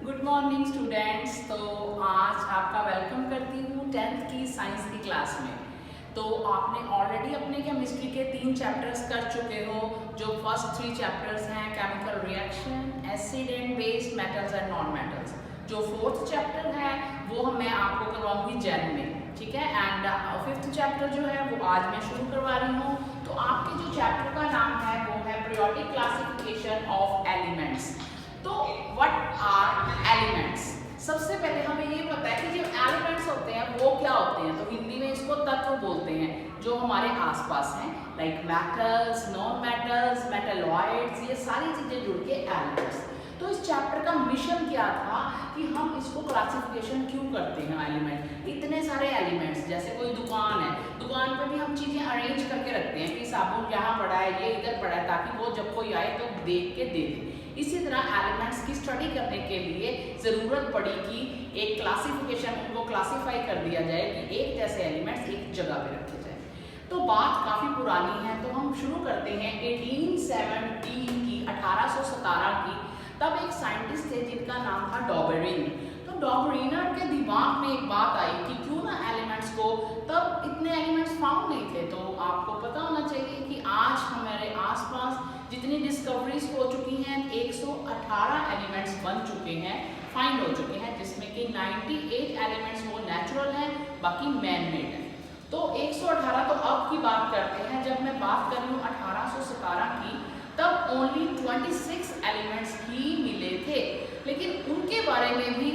Good morning students. तो आज आपका वेलकम करती हूँ 10th की साइंस की क्लास में। तो आपने ऑलरेडी अपने केमिस्ट्री के 3 चैप्टर्स कर चुके हो। जो फर्स्ट 3 चैप्टर्स हैं chemical reaction, acid and base, metals and non metals. जो 4th चैप्टर है वो मैं आपको करवाऊंगी जैन में, ठीक है। एंड 5th चैप्टर जो है वो आज मैं शुरू करवा रही हूँ। तो आपके जो चैप्टर का नाम है वो है पीरियोडिक क्लासिफिकेशन ऑफ एलिमेंट्स। तो व्हाट आर एलिमेंट्स? सबसे पहले हमें ये पता है कि जो एलिमेंट्स होते हैं वो क्या होते हैं। तो हिंदी में इसको तत्व बोलते हैं जो हमारे आसपास हैं, like metals, non metals, metalloids, ये सारी चीजें जुड़ के एलिमेंट्स। तो इस चैप्टर का मिशन क्या था कि हम इसको क्लासिफिकेशन क्यों करते हैं एलिमेंट। इतने सारे एलिमेंट्स, जैसे कोई दुकान है, दुकान पे भी हम चीजें अरेंज करके रखते हैं कि साबुन यहाँ पड़ा है, ये इधर पड़ा है, ताकि वो जब कोई आए तो देख के दे दे। इसी तरह एलिमेंट्स की स्टडी करने के लिए ज़रूरत पड़ी कि एक क्लासिफिकेशन, उनको क्लासिफाई कर दिया जाए कि एक जैसे एलिमेंट्स एक जगह पे रखे जाए। तो बात काफ़ी पुरानी है, तो हम शुरू करते हैं 1817 की, 1817 की। तब एक साइंटिस्ट थे जिनका नाम था डॉबरिन। तो डॉबरिनर के दिमाग में एक बात आई कि क्यों ना एलिमेंट्स को, तब इतने एलिमेंट्स फाउंड नहीं थे। तो आपको पता होना चाहिए कि आज हमारे आसपास जितनी डिस्कवरीज हो चुकी हैं 118 एलिमेंट्स बन चुके हैं, फाइंड हो चुके हैं, जिसमें कि 98 एलिमेंट्स वो नेचुरल हैं, बाकी मैन मेड हैं। तो 118 तो अब की बात करते हैं। जब मैं बात कर रही हूँ 1817 की, तब ओनली 26 एलिमेंट्स ही मिले थे। लेकिन उनके बारे में भी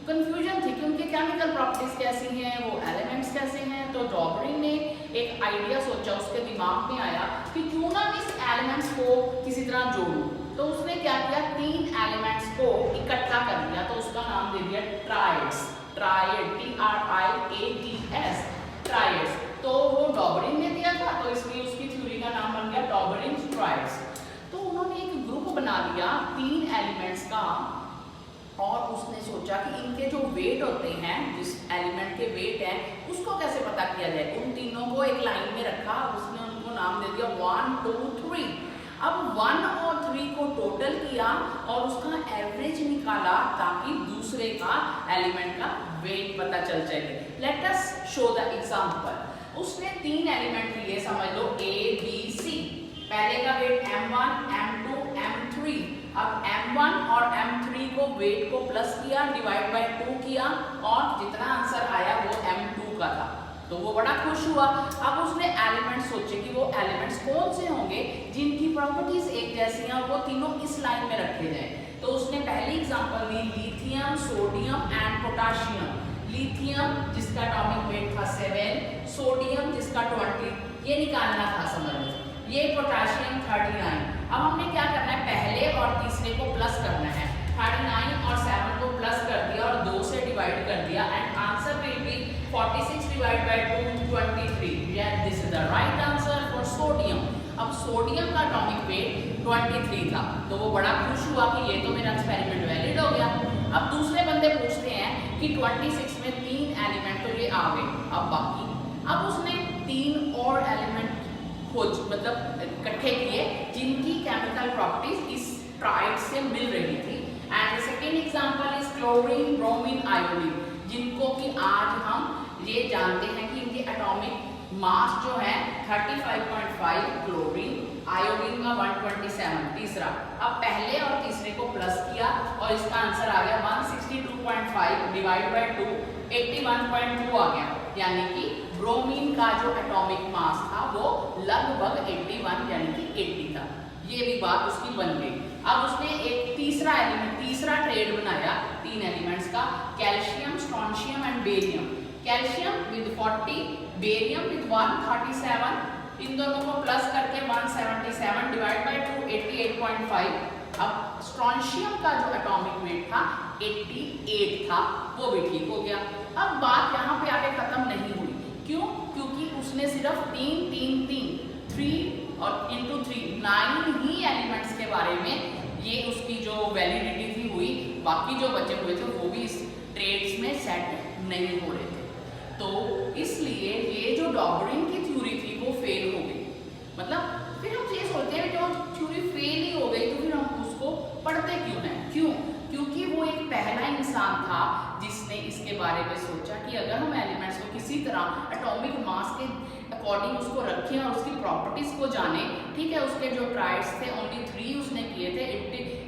कंफ्यूजन थी कि उनके केमिकल प्रॉपर्टीज कैसी हैं, वो एलिमेंट्स कैसे हैं। तो डॉबरिन ने एक आइडिया सोचा, उसके दिमाग में आया कि क्यों ना इस एलिमेंट्स को किसी तरह जोड़ूं। तो उसने क्या किया, 3 एलिमेंट्स को इकट्ठा कर दिया। तो उसका नाम दे दिया ट्राइड्स, ट्राइड, TRIADS, ट्राइड्स। तो वो डॉबरिन ने दिया था, तो इसलिए उसकी थ्योरी का नाम बन गया डॉबरिन ट्राइड्स। तो उन्होंने एक ग्रुप बना लिया 3 एलिमेंट्स का, और उसने सोचा कि इनके जो वेट होते हैं, जिस एलिमेंट के वेट हैं, उसको कैसे पता किया जाए। उन तीनों को एक लाइन में रखा, उसने उनको नाम दे दिया 1, 2, 3। अब 1 और 3 को टोटल किया और उसका एवरेज निकाला, ताकि दूसरे का एलिमेंट का वेट पता चल जाए। Let us show the example. उसने 3 एलिमेंट लिए, समझ लो A, B, C। पहले का वेट M1, M2, M3। अब M1 और M3 को वेट को प्लस किया, डिवाइड बाय 2 किया, और जितना आंसर आया वो M2 का था। तो वो बड़ा खुश हुआ। अब उसने एलिमेंट्स सोचे कि वो एलिमेंट्स कौन से होंगे जिनकी प्रॉपर्टीज एक जैसी हैं और वो तीनों इस लाइन में रखे जाए। तो उसने पहली example the lithium, sodium and potassium. Lithium जिसका एटॉमिक वेट था 7, सोडियम जिसका 20, ये निकालना था, समझ लो। ये पोटाशियम 39। अब हमने क्या करना है, पहले और तीसरे को प्लस करना है। 39 और 7 को प्लस कर दिया और 2 से डिवाइड कर दिया, and answer will be 46 divide by 2, 23। Yes, this is the right answer for sodium. अब सोडियम का एटॉमिक वेट 23 था, तो वो बड़ा खुश हुआ कि ये तो मेरा एक्सपेरिमेंट वैलिड हो गया। अब दूसरे बंदे पूछते हैं कि 26 में 3 एलिमेंट तो ये आ गए, अब बाकी। अब उसने 3 और एलिमेंट खोज, मतलब इकट्ठे किए, जिनकी केमिकल प्रॉपर्टीज इस ट्राइड से मिल रही थी। And second example is chlorine, bromine, iodine, जिनको कि आज हम ये जानते हैं कि इनके एटॉमिक मास जो है 35.5 क्लोरीन, आयोडीन का 127। तीसरा, अब पहले और तीसरे को प्लस किया और इसका आंसर आ गया 162.5 डिवाइड बाय 2, 81.2 आ गया। यानी कि ब्रोमीन का जो एटॉमिक मास था वो लगभग 81 यानी कि 80 था। ये भी बात उसकी बन गई। अब उसने एक तीसरा एलिमेंट, तीसरा ट्रेड बनाया 3 एलिमेंट्स का, calcium, strontium and barium. Calcium with 40, barium with 137। इन दोनों को प्लस करके 177 डिवाइड बाय 2, 88.5। अब स्ट्रोंशियम का जो एटॉमिक वेट था 88 था, वो भी ठीक हो गया। अब बात यहाँ पे आके खत्म नहीं हुई। क्यों? क्योंकि उसने सिर्फ 3 और इंटू 3 9 ही एलिमेंट्स के बारे में ये उसकी जो वैलिडिटी थी हुई, बाकी जो बचे हुए थे वो भी इस ट्रेड्स में सेट नहीं हो रहे थे। तो इसलिए ये जो डॉबरिन की थ्योरी थी वो फेल हो गई। मतलब फिर हम ये सोचते हैं जो थ्योरी फेल ही हो गई तो फिर हम उसको पढ़ते क्यों हैं? क्यों? क्योंकि वो एक पहला इसके बारे में सोचा कि अगर हम एलिमेंट्स को किसी तरह एटॉमिक मास के अकॉर्डिंग उसको रखें और उसकी प्रॉपर्टीज को जाने, ठीक है। उसके जो ट्रायल्स थे ओनली 3 उसने किए थे,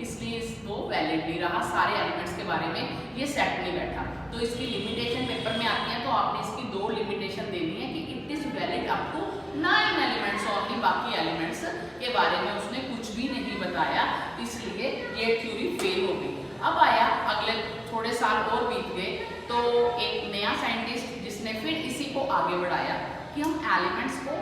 इसलिए वो वैलिड नहीं रहा। सारे एलिमेंट्स के बारे में ये सेट नहीं बैठा। तो इसकी लिमिटेशन पेपर में आती है, तो आपने इसकी 2 लिमिटेशन देनी है कि it is valid up to 9 elements only, बाकी एलिमेंट्स के बारे में उसने कुछ भी नहीं बताया, इसलिए ये थ्योरी फेल हो गई। अब आया अगले थोड़े साल और बीत गए, तो एक नया साइंटिस्ट जिसने फिर इसी को आगे बढ़ाया कि हम एलिमेंट्स को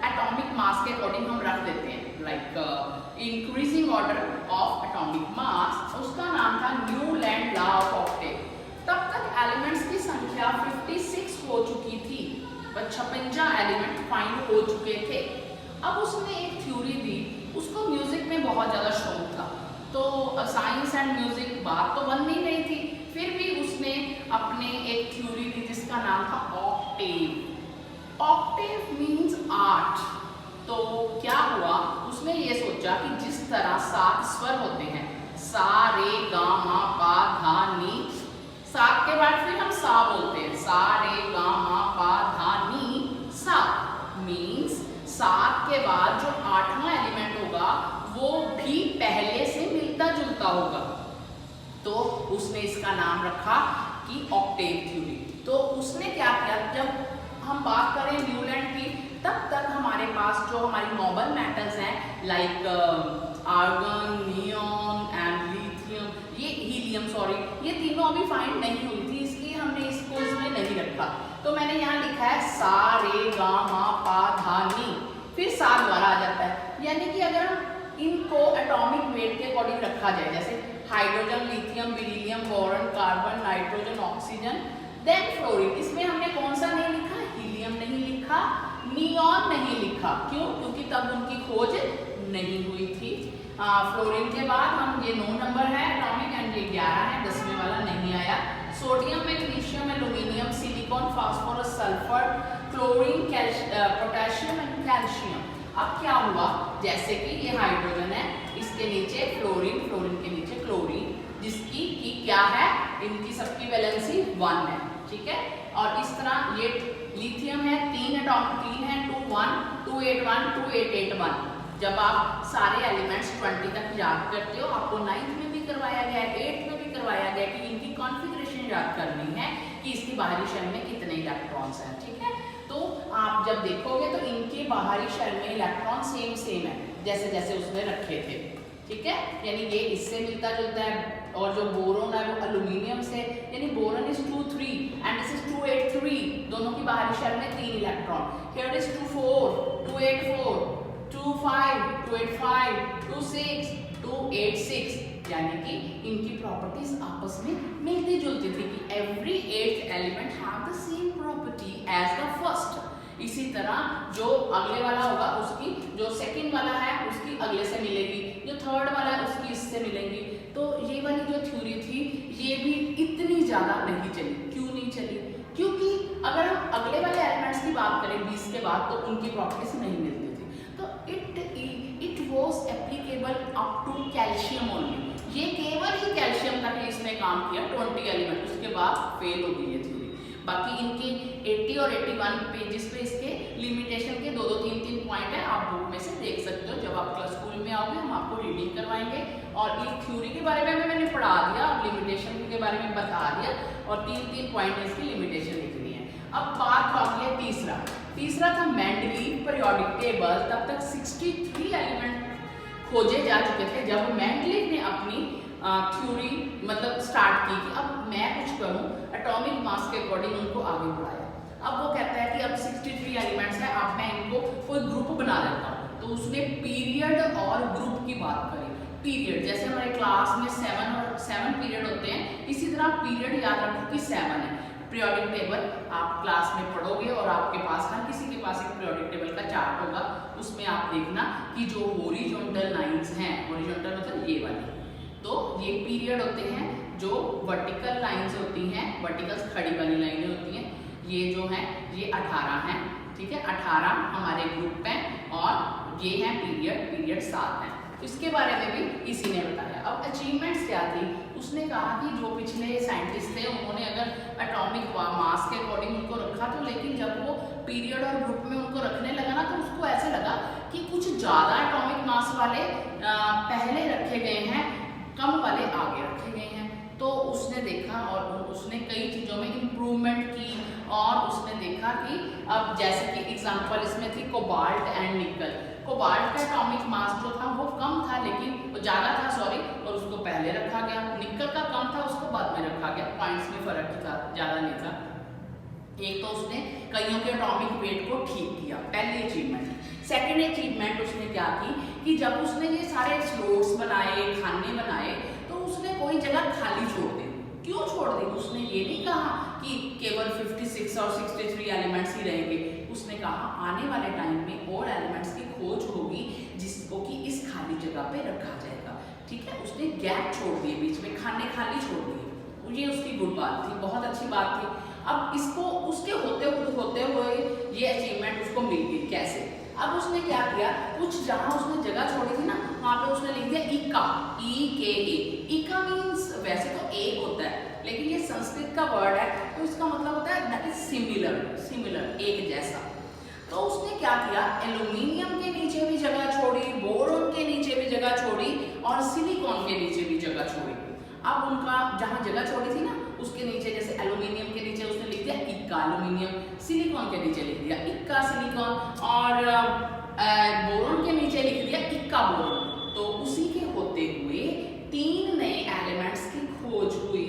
एटॉमिक मास के अकॉर्डिंग हम रख देते हैं, like increasing order of atomic mass. उसका नाम था न्यूलैंड लॉ ऑफ ऑक्टेव। तब तक एलिमेंट्स की संख्या 56 हो चुकी थी, 56 एलिमेंट फाइंड हो चुके थे। अब उसने एक थ्योरी दी, उसको म्यूजिक में बहुत ज़्यादा शौक था, तो साइंस एंड म्यूजिक बात तो बन नहीं रही थी, फिर भी उसने अपने एक थ्योरी दी जिसका नाम था ऑक्टेव। Octave means 8। तो क्या हुआ, उसने ये सोचा कि जिस तरह 7 स्वर होते हैं, सा रे गा मा पा धा नी, 7 के बाद फिर हम सा बोलते हैं, सा रे गा मा पा धा नी सा, मीन्स 7 के बाद जो 8वां एलिमेंट होगा वो भी पहले से मिलता जुलता होगा। तो उसने इसका नाम रखा कि ऑक्टेव थ्योरी। तो उसने क्या किया, जब हम बात करें न्यूलैंड की, तब तक हमारे पास जो हमारी नोबल मेटल्स हैं like argon, neon and lithium, ये हीलियम सॉरी, ये तीनों अभी फाइंड नहीं हुई थी, इसलिए हमने इसको इसमें नहीं रखा। तो मैंने यहाँ लिखा है सा रे गा मा पा धा नी, फिर सा द्वारा आ जाता है। यानी कि अगर हम इनको एटॉमिक वेट के अकॉर्डिंग रखा जाए, जैसे hydrogen, lithium, beryllium, boron, carbon, nitrogen, oxygen, then fluorine, इसमें हमने कौन सा नहीं लिखा, हीलियम नहीं लिखा, नियॉन नहीं लिखा। क्यों? क्योंकि तब उनकी खोज नहीं हुई थी। फ्लोरीन के बाद हम ये 9 नंबर है एटॉमिक एंड ये 11 है, 10वें वाला नहीं आया। Sodium, magnesium, aluminium, silicon, phosphorus, sulphur, chlorine, potassium and calcium. अब क्या हुआ, जैसे कि ये हाइड्रोजन है, इसके नीचे फ्लोरीन, फ्लोरीन के नीचे क्लोरीन, जिसकी की क्या है, इनकी सबकी वैलेंसी 1 है, ठीक है। और इस तरह ये लिथियम है, 3 एटॉमिक, 3 है, 2 1 2 8 1 2 8 8 1। जब आप सारे एलिमेंट्स 20 तक याद करते हो, आपको 9th में भी करवाया गया है, 8th में भी करवाया गया कि इनकी कॉन्फ़िगरेशन याद करनी है कि इसकी बाहरी शेल में कितने इलेक्ट्रॉन्स हैं, ठीक है। तो आप जब देखोगे तो इनके बाहरी शेल में इलेक्ट्रॉन सेम है जैसे जैसे उसने रखे थे, ठीक है। यानी ये इससे मिलता जुलता है, और जो बोरोन है वो एल्यूमिनियम से, यानी boron is 2 3 and this is 2 8 3, दोनों की बाहरी शेल में 3 इलेक्ट्रॉन। हियर इज 2 4 2 8 4 2 5 2 8 5 2 6 2 8 6, यानी कि इनकी प्रॉपर्टीज आपस में मिलती जुलती थी कि every 8th element have the same property as the first. इसी तरह जो अगले वाला होगा उसकी, जो सेकंड वाला है उसकी अगले से मिलेगी, जो थर्ड वाला है उसकी इससे मिलेगी। तो ये वाली जो थ्योरी थी ये भी इतनी ज़्यादा नहीं चली। क्यों नहीं चली? क्योंकि अगर हम अगले वाले एलिमेंट्स की बात करें 20 के बाद, तो उनकी प्रॉपर्टीज नहीं मिलती थी। तो it was applicable up to calcium only. ये केवल ही कैल्शियम तक इसने काम किया, 20 एलिमेंट, उसके बाद फेल हो गई ये थ्योरी। बाकी इनके 80 और 81 पेजेस पे इसके लिमिटेशन के 2-2 3-3 पॉइंट है, आप बुक में से देख सकते हो। जब आप क्लास स्कूल में आओगे हम आपको रीडिंग करवाएंगे, और एक थ्योरी के बारे में मैंने पढ़ा दिया, लिमिटेशन के बारे में बता दिया, और 3-3 पॉइंट इसकी लिमिटेशन लिखनी है। अब बात बाकी है तीसरा था मेंडलीव पीरियोडिक टेबल। तब तक 63 एलिमेंट खोजे जा चुके थे जब मेंडलीव ने अपनी थ्योरी मतलब स्टार्ट की कि अब मैं कुछ करूं, एटॉमिक मास के अकॉर्डिंग उनको आगे बढ़ाया। अब वो कहता है कि अब 63 एलिमेंट्स हैं, अब मैं इनको कोई ग्रुप बना देता हूँ। तो उसने पीरियड और ग्रुप की बात करी। पीरियड जैसे हमारे क्लास में 7 पीरियड होते हैं, इसी तरह पीरियड याद रखो कि 7 है। पीरियोडिक टेबल आप क्लास में पढ़ोगे और आपके पास हर किसी के पास एक पीरियोडिक टेबल का चार्ट होगा, उसमें आप देखना कि जो हॉरिजॉन्टल लाइंस हैं, हॉरिजॉन्टल मतलब ये वाली, तो ये पीरियड होते हैं। जो वर्टिकल लाइंस होती हैं, वर्टिकल खड़ी वाली लाइनें होती हैं, ये जो हैं ये 18 हैं, ठीक है। 18 हमारे ग्रुप हैं, और ये हैं पीरियड 7 हैं। इसके बारे में भी इसी ने बताया। अब अचीवमेंट्स क्या थी उसने कहा कि जो पिछले साइंटिस्ट थे उन्होंने अगर एटॉमिक मास के अकॉर्डिंग उनको रखा तो, लेकिन जब वो पीरियड और ग्रुप में उनको रखने लगा ना तो उसको ऐसे लगा कि कुछ ज़्यादा एटॉमिक मास वाले पहले रखे गए हैं, कम वाले आगे रखे गए हैं। तो उसने देखा और उसने कई चीज़ों में इम्प्रूवमेंट की और उसने देखा कि अब जैसे कि एग्जांपल इसमें थी कोबाल्ट एंड निकल। कोबाल्ट का एटॉमिक मास जो था वो कम था, लेकिन वो ज़्यादा था सॉरी, और उसको पहले रखा गया। निकल का कम था, उसको बाद में रखा गया, पॉइंट्स में फर्क ही था, ज़्यादा नहीं था। एक तो उसने कईयों के एटॉमिक वेट को ठीक किया, पहली अचीवमेंट। सेकेंड अचीवमेंट उसने क्या की कि जब उसने ये सारे स्लोट्स बनाए, खाने बनाए, तो उसने कोई जगह खाली छोड़ दी। क्यों छोड़ दी? उसने ये नहीं कहा कि केवल 56 और 63 एलिमेंट्स ही रहेंगे। उसने कहा आने वाले टाइम में और एलिमेंट्स की खोज होगी जिसको कि इस खाली जगह पे रखा जाएगा। ठीक है, उसने गैप छोड़ दिए, बीच में खाने खाली छोड़ दिए। ये उसकी गुड बात थी, बहुत अच्छी बात थी। अब इसको उसके होते हुए ये अचीवमेंट उसको मिल गई। कैसे? अब उसने क्या किया, कुछ जहाँ उसने जगह छोड़ी थी ना वहाँ पे उसने लिख दिया इका, EKA। इका मीन्स वैसे तो एक होता है, लेकिन ये संस्कृत का वर्ड है तो इसका मतलब होता है दैट इज सिमिलर, सिमिलर एक जैसा। तो उसने क्या किया, एल्यूमिनियम के नीचे भी जगह छोड़ी, बोरोन के नीचे भी जगह छोड़ी और सिलिकॉन के नीचे भी जगह छोड़ी। अब उनका जहाँ जगह छोड़ी थी ना उसके नीचे, जैसे एल्यूमिनियम के नीचे उसने लिख दिया इक्का एल्यूमिनियम, सिलिकॉन के नीचे लिख दिया इक्का सिलिकॉन और बोरोन के नीचे लिख दिया इक्का बोरोन। तो उसी के होते हुए 3 नए एलिमेंट्स की खोज हुई।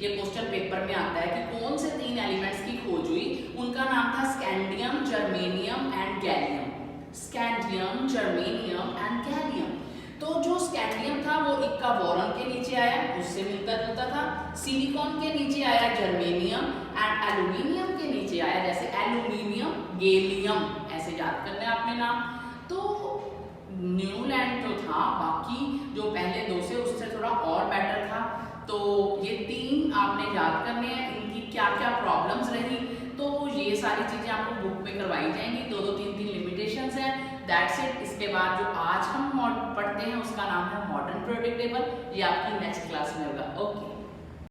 ये क्वेश्चन पेपर में आता है कि कौन से 3 एलिमेंट्स की खोज हुई। उनका नाम था scandium, germanium and gallium. Scandium, germanium and gallium. तो जो स्कैंडियम था वो इक्का बोरॉन के नीचे आया, उससे मिलता जुलता था। सिलिकॉन के नीचे आया जर्मेनियम एंड एल्यूमिनियम के नीचे आया जैसे एल्यूमिनियम, गैलियम, ऐसे याद करने आपने नाम। तो न्यूलैंड जो था, बाकी जो पहले 2 से उससे थोड़ा और बेटर था। तो ये 3 आपने याद करने हैं, इनकी क्या क्या प्रॉब्लम्स रही। तो ये सारी चीज़ें आपको बुक में करवाई जाएंगी, 2-2, 3-3 लिमिटेशंस हैं। That's it. इसके बाद जो आज हम पढ़ते हैं उसका नाम है मॉडर्न पीरियोडिक टेबल। ये आपकी नेक्स्ट क्लास में होगा। ओके।